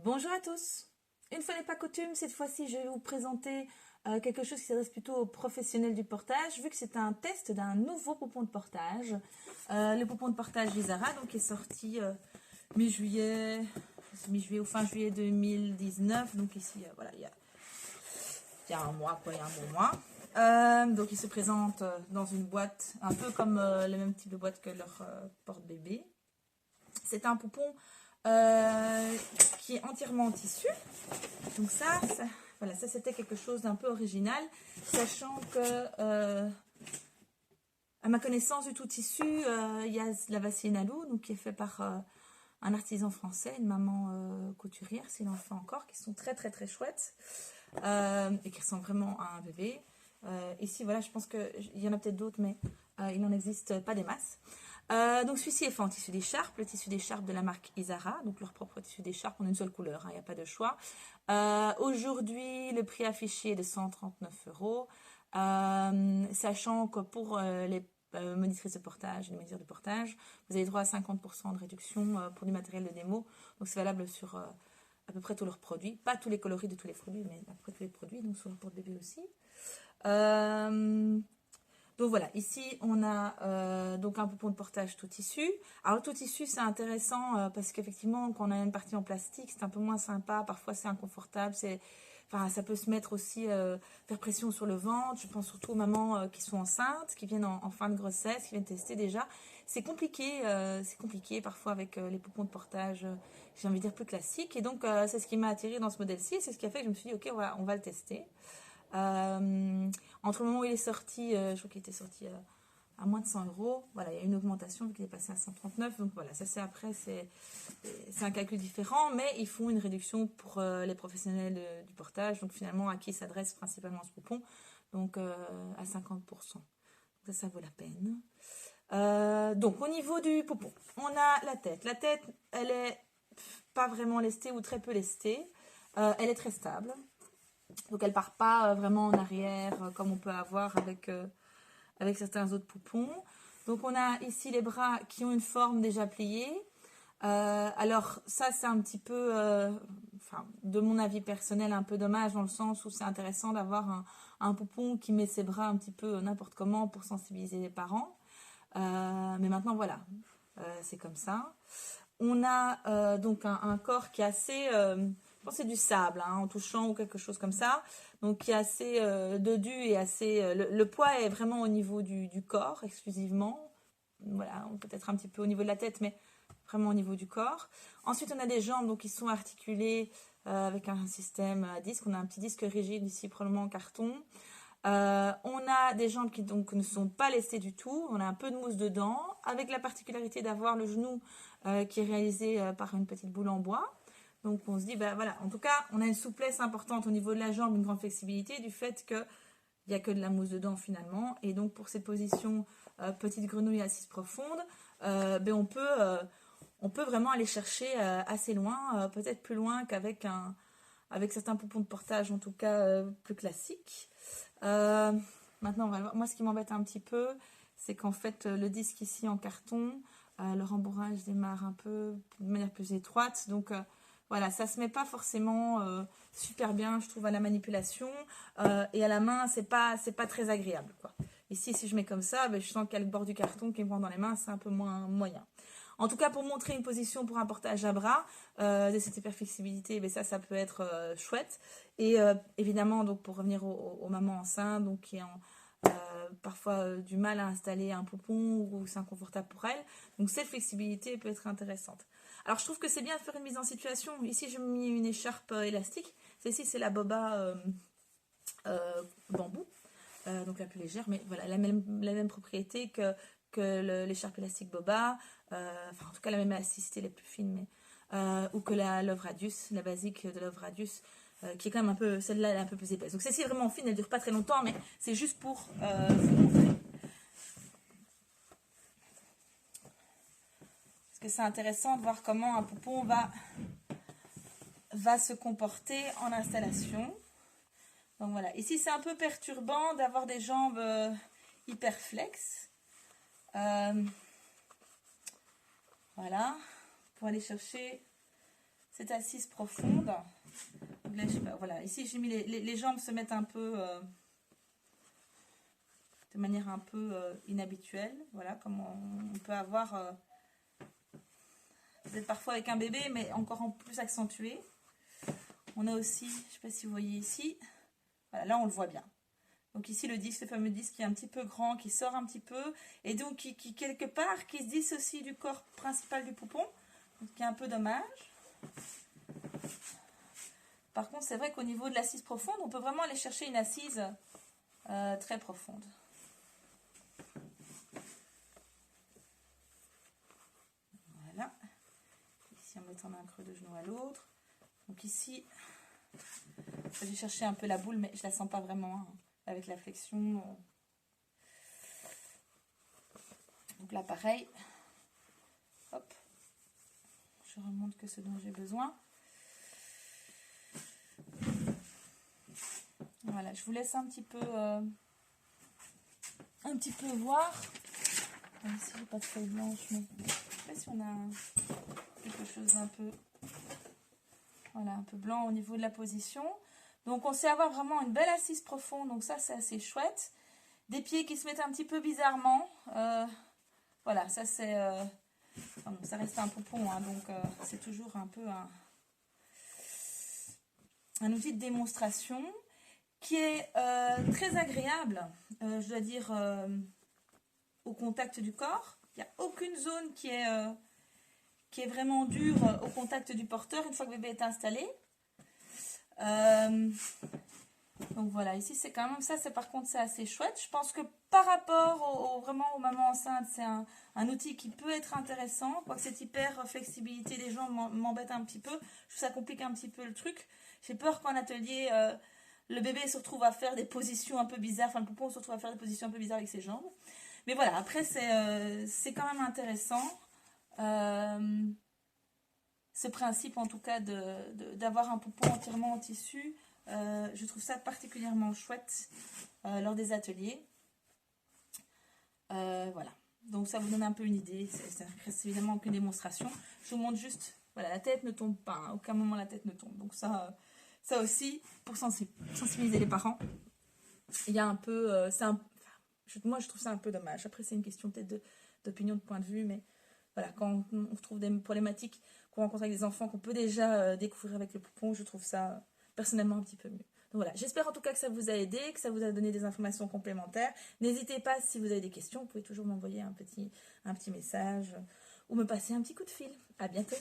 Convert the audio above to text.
Bonjour à tous. Une fois n'est pas coutume, cette fois-ci je vais vous présenter quelque chose qui s'adresse plutôt aux professionnels du portage, vu que c'est un test d'un nouveau poupon de portage. Le poupon de portage Visara, donc qui est sorti mi-juillet ou fin juillet 2019. Donc ici, voilà, il y a un mois, quoi, il y a un bon mois. Donc il se présente dans une boîte, un peu comme le même type de boîte que leur porte-bébé. C'est un poupon qui est entièrement en tissu. Donc voilà, ça c'était quelque chose d'un peu original, sachant que à ma connaissance du tout tissu, il y a la vaseline à loup, donc qui est fait par un artisan français, une maman couturière, s'il en fait encore, qui sont très très très chouettes et qui ressemblent vraiment à un bébé. Ici, voilà, je pense qu'il y en a peut-être d'autres, mais il n'en existe pas des masses. Donc celui-ci est fait en tissu d'écharpe, le tissu d'écharpe de la marque Isara, donc leur propre tissu d'écharpe en une seule couleur, il n'y a pas de choix. Aujourd'hui, le prix affiché est de 139 euros, sachant que pour les monitrices de portage, les mesures de portage, vous avez droit à 50% de réduction pour du matériel de démo, donc c'est valable sur à peu près tous leurs produits, pas tous les coloris de tous les produits, mais à peu près tous les produits, donc sur le porte-bébé aussi. Donc voilà, ici on a donc un poupon de portage tout tissu. Alors tout tissu c'est intéressant parce qu'effectivement quand on a une partie en plastique c'est un peu moins sympa, parfois c'est inconfortable, enfin, ça peut se mettre aussi, faire pression sur le ventre. Je pense surtout aux mamans qui sont enceintes, qui viennent en fin de grossesse, qui viennent tester déjà. C'est compliqué parfois avec les poupons de portage, j'ai envie de dire plus classiques. Et donc c'est ce qui m'a attiré dans ce modèle-ci, c'est ce qui a fait que je me suis dit ok on va le tester. Entre le moment où il est sorti, je crois qu'il était sorti à moins de 100 euros. Voilà, il y a une augmentation vu qu'il est passé à 139. Donc voilà, ça c'est après, c'est un calcul différent, mais ils font une réduction pour les professionnels du portage. Donc finalement, à qui s'adresse principalement ce poupon. Donc à 50%. Donc ça vaut la peine. Donc au niveau du poupon, on a la tête. La tête, elle est pas vraiment lestée ou très peu lestée. Elle est très stable. Donc elle part pas vraiment en arrière comme on peut avoir avec certains autres poupons. Donc on a ici les bras qui ont une forme déjà pliée. Alors ça c'est un petit peu, enfin, de mon avis personnel, un peu dommage dans le sens où c'est intéressant d'avoir un poupon qui met ses bras un petit peu n'importe comment pour sensibiliser les parents. Mais maintenant voilà, c'est comme ça. On a donc un corps qui est assez, je pense que c'est du sable hein, en touchant ou quelque chose comme ça, donc qui est assez dodu et assez, le poids est vraiment au niveau du corps exclusivement, voilà, peut-être un petit peu au niveau de la tête, mais vraiment au niveau du corps. Ensuite on a des jambes donc qui sont articulées avec un système à disque, on a un petit disque rigide ici probablement en carton. On a des jambes qui donc ne sont pas lestées du tout, on a un peu de mousse dedans, avec la particularité d'avoir le genou qui est réalisé par une petite boule en bois. Donc on se dit, ben voilà, en tout cas, on a une souplesse importante au niveau de la jambe, une grande flexibilité du fait qu'il n'y a que de la mousse dedans finalement. Et donc pour cette position petite grenouille assise profonde, ben on peut vraiment aller chercher assez loin, peut-être plus loin qu'avec avec certains poupons de portage, en tout cas plus classiques. Euh, Maintenant, on va voir. Moi, ce qui m'embête un petit peu, c'est qu'en fait, le disque ici en carton, le rembourrage démarre un peu de manière plus étroite. Donc, voilà, ça se met pas forcément super bien, je trouve, à la manipulation. Et à la main, c'est pas très agréable, quoi. Ici, si je mets comme ça, ben, je sens qu'il y a le bord du carton qui me prend dans les mains, c'est un peu moins moyen. En tout cas, pour montrer une position pour un portage à bras, de cette hyperflexibilité, ben ça peut être chouette. Et évidemment, donc pour revenir aux mamans enceintes, donc qui ont parfois du mal à installer un poupon ou c'est inconfortable pour elles, donc cette flexibilité peut être intéressante. Alors je trouve que c'est bien de faire une mise en situation. Ici, je mis une écharpe élastique. Celle-ci, c'est la boba bambou, donc la plus légère, mais voilà, la même propriété que l'écharpe élastique boba, enfin en tout cas la même élasticité, les plus fines, mais ou que la Love Radius, la basique de Love Radius, qui est quand même un peu, celle-là elle est un peu plus épaisse. Donc celle-ci est vraiment fine, elle dure pas très longtemps, mais c'est juste pour vous montrer. Parce que c'est intéressant de voir comment un poupon va se comporter en installation. Donc voilà, ici c'est un peu perturbant d'avoir des jambes hyper flex. Voilà, pour aller chercher cette assise profonde. Donc là, voilà, ici j'ai mis les jambes se mettent un peu de manière un peu inhabituelle. Voilà, comme on peut avoir peut-être parfois avec un bébé, mais encore en plus accentué. On a aussi, je ne sais pas si vous voyez ici, voilà, là on le voit bien. Donc ici le disque, le fameux disque qui est un petit peu grand, qui sort un petit peu, et donc qui quelque part, qui se dissocie du corps principal du poupon, donc qui est un peu dommage. Par contre, c'est vrai qu'au niveau de l'assise profonde, on peut vraiment aller chercher une assise très profonde. Voilà. Ici, en mettant un creux de genou à l'autre. Donc ici, j'ai cherché un peu la boule, mais je la sens pas vraiment hein, avec la flexion. Donc là, pareil. Hop. Je remonte que ce dont j'ai besoin. Voilà, je vous laisse un petit peu voir. Ici, j'ai pas de feuille blanche, mais je sais pas si on a quelque chose un peu, voilà, un peu blanc au niveau de la position. Donc, on sait avoir vraiment une belle assise profonde. Donc ça, c'est assez chouette. Des pieds qui se mettent un petit peu bizarrement. Voilà, ça c'est... enfin, bon, ça reste un poupon, hein, donc c'est toujours un peu un outil de démonstration qui est très agréable, je dois dire, au contact du corps. Il n'y a aucune zone qui est vraiment dure au contact du porteur une fois que le bébé est installé. Donc voilà, ici c'est quand même ça, par contre c'est assez chouette. Je pense que par rapport vraiment aux mamans enceintes, c'est un outil qui peut être intéressant. Quoique cette hyper flexibilité des jambes m'embête un petit peu. Je trouve que ça complique un petit peu le truc. J'ai peur qu'en atelier, le bébé se retrouve à faire des positions un peu bizarres, enfin le poupon se retrouve à faire des positions un peu bizarres avec ses jambes. Mais voilà, après c'est quand même intéressant. Ce principe en tout cas d'avoir un poupon entièrement en tissu, je trouve ça particulièrement chouette lors des ateliers. Voilà, donc ça vous donne un peu une idée, c'est évidemment qu'une démonstration. Je vous montre juste, voilà, la tête ne tombe pas, hein, à aucun moment la tête ne tombe. Donc ça aussi, pour sensibiliser les parents, il y a un peu, moi je trouve ça un peu dommage. Après c'est une question peut-être d'opinion, de point de vue, mais voilà, quand on trouve des problématiques qu'on rencontre avec des enfants qu'on peut déjà découvrir avec le poupon, je trouve ça personnellement un petit peu mieux. Donc voilà, j'espère en tout cas que ça vous a aidé, que ça vous a donné des informations complémentaires. N'hésitez pas, si vous avez des questions, vous pouvez toujours m'envoyer un petit message ou me passer un petit coup de fil. À bientôt.